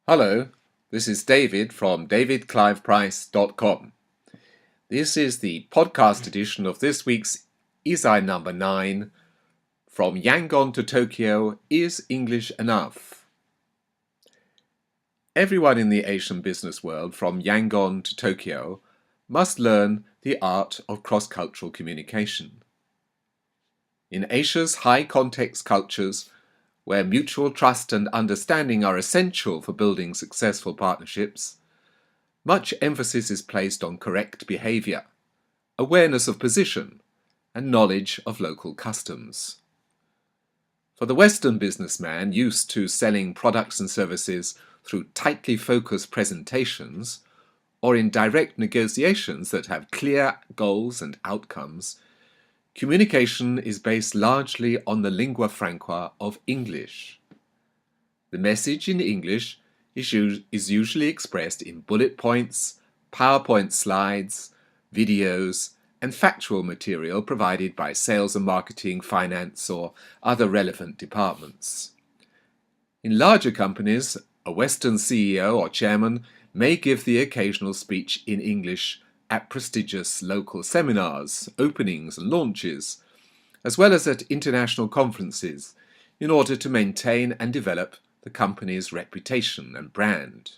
Hello, this is David from davidcliveprice.com. This is the podcast edition of this week's Isai number 9, From Yangon to Tokyo, Is English Enough? Everyone in the Asian business world, from Yangon to Tokyo, must learn the art of cross-cultural communication. In Asia's high-context cultures, where mutual trust and understanding are essential for building successful partnerships, much emphasis is placed on correct behavior, awareness of position, and knowledge of local customs. For the Western businessman used to selling products and services through tightly focused presentations, or in direct negotiations that have clear goals and outcomes, communication is based largely on the lingua franca of English. The message in English is usually expressed in bullet points, PowerPoint slides, videos, and factual material provided by sales and marketing, finance, or other relevant departments. In larger companies, a Western CEO or chairman may give the occasional speech in English at prestigious local seminars, openings and launches, as well as at international conferences, in order to maintain and develop the company's reputation and brand.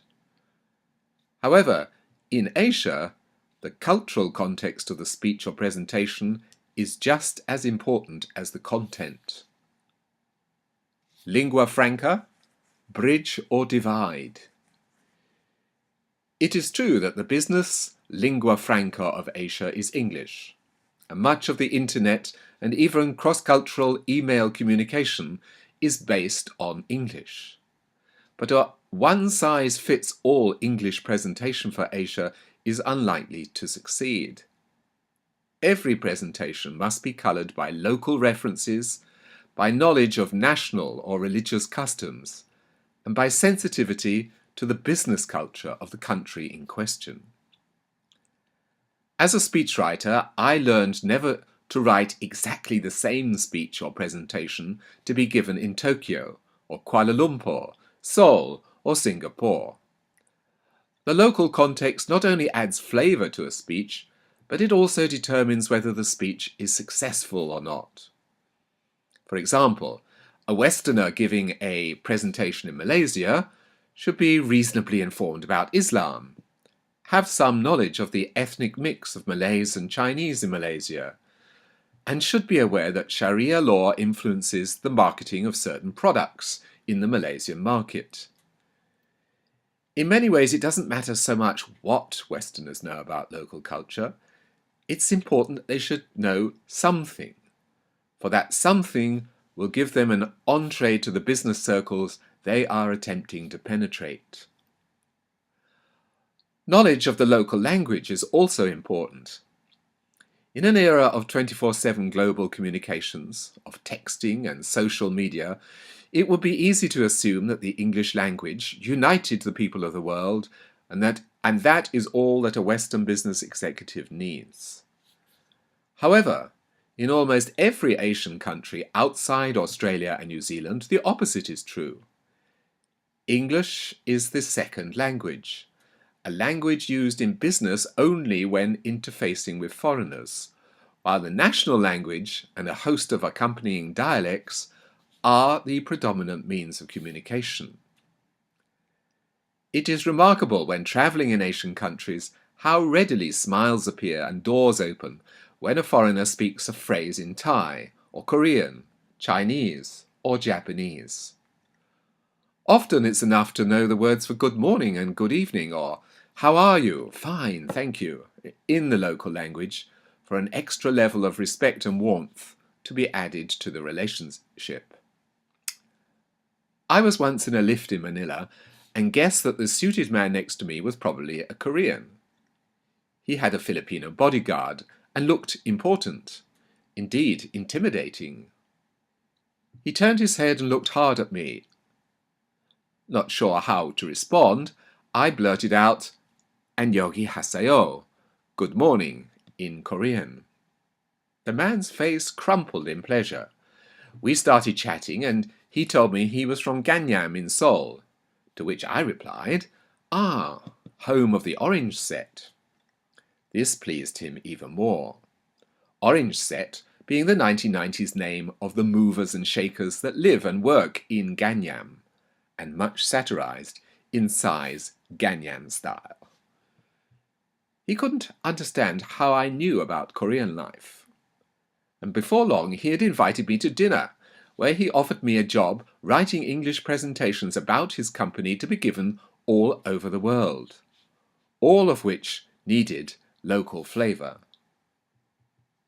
However, in Asia, the cultural context of the speech or presentation is just as important as the content. Lingua franca, bridge or divide. It is true that the business lingua franca of Asia is English, and much of the internet and even cross-cultural email communication is based on English. But a one-size-fits-all English presentation for Asia is unlikely to succeed. Every presentation must be coloured by local references, by knowledge of national or religious customs, and by sensitivity to the business culture of the country in question. As a speechwriter, I learned never to write exactly the same speech or presentation to be given in Tokyo, or Kuala Lumpur, Seoul, or Singapore. The local context not only adds flavour to a speech, but it also determines whether the speech is successful or not. For example, a Westerner giving a presentation in Malaysia should be reasonably informed about Islam, have some knowledge of the ethnic mix of Malays and Chinese in Malaysia, and should be aware that Sharia law influences the marketing of certain products in the Malaysian market. In many ways, it doesn't matter so much what Westerners know about local culture. It's important that they should know something, for that something will give them an entree to the business circles they are attempting to penetrate. Knowledge of the local language is also important. In an era of 24/7 global communications, of texting and social media, it would be easy to assume that the English language united the people of the world, and that is all that a Western business executive needs. However, in almost every Asian country outside Australia and New Zealand, the opposite is true. English is the second language, a language used in business only when interfacing with foreigners, while the national language and a host of accompanying dialects are the predominant means of communication. It is remarkable when travelling in Asian countries how readily smiles appear and doors open when a foreigner speaks a phrase in Thai, or Korean, Chinese, or Japanese. Often it's enough to know the words for good morning and good evening, or how are you? Fine, thank you, in the local language, for an extra level of respect and warmth to be added to the relationship. I was once in a lift in Manila and guessed that the suited man next to me was probably a Korean. He had a Filipino bodyguard and looked important, indeed intimidating. He turned his head and looked hard at me. Not sure how to respond, I blurted out, "Annyeonghi haseyo," good morning, in Korean. The man's face crumpled in pleasure. We started chatting and he told me he was from Ganyam in Seoul, To which I replied, "Ah, home of the orange set." This pleased him even more. Orange Set being the 1990s name of the movers and shakers that live and work in Gangnam, and much satirized in Psy's Gangnam Style. He couldn't understand how I knew about Korean life. And before long he had invited me to dinner, where he offered me a job writing English presentations about his company to be given all over the world, all of which needed local flavour.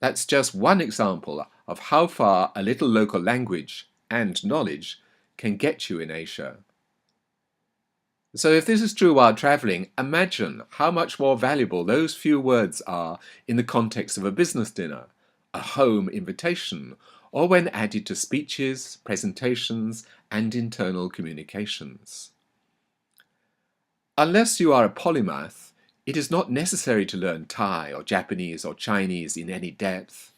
That's just one example of how far a little local language and knowledge can get you in Asia. So if this is true while travelling, imagine how much more valuable those few words are in the context of a business dinner, a home invitation, or when added to speeches, presentations, and internal communications. Unless you are a polymath, it is not necessary to learn Thai or Japanese or Chinese in any depth.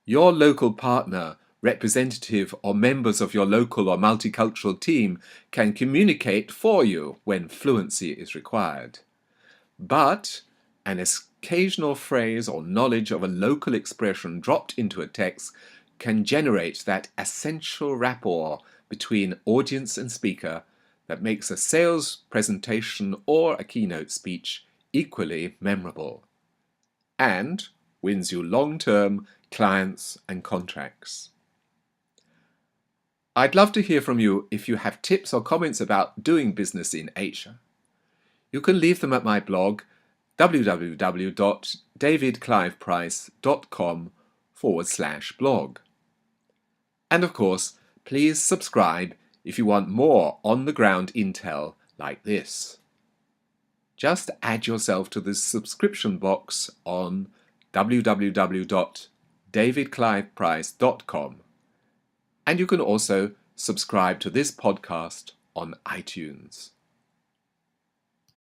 Your local partner, representative, or members of your local or multicultural team can communicate for you when fluency is required. But an occasional phrase or knowledge of a local expression dropped into a text can generate that essential rapport between audience and speaker that makes a sales presentation or a keynote speech equally memorable, and wins you long-term clients and contracts. I'd love to hear from you if you have tips or comments about doing business in Asia. You can leave them at my blog www.davidcliveprice.com/blog. And of course, please subscribe if you want more on-the-ground intel like this. Just add yourself to the subscription box on www.davidcliveprice.com. And you can also subscribe to this podcast on iTunes.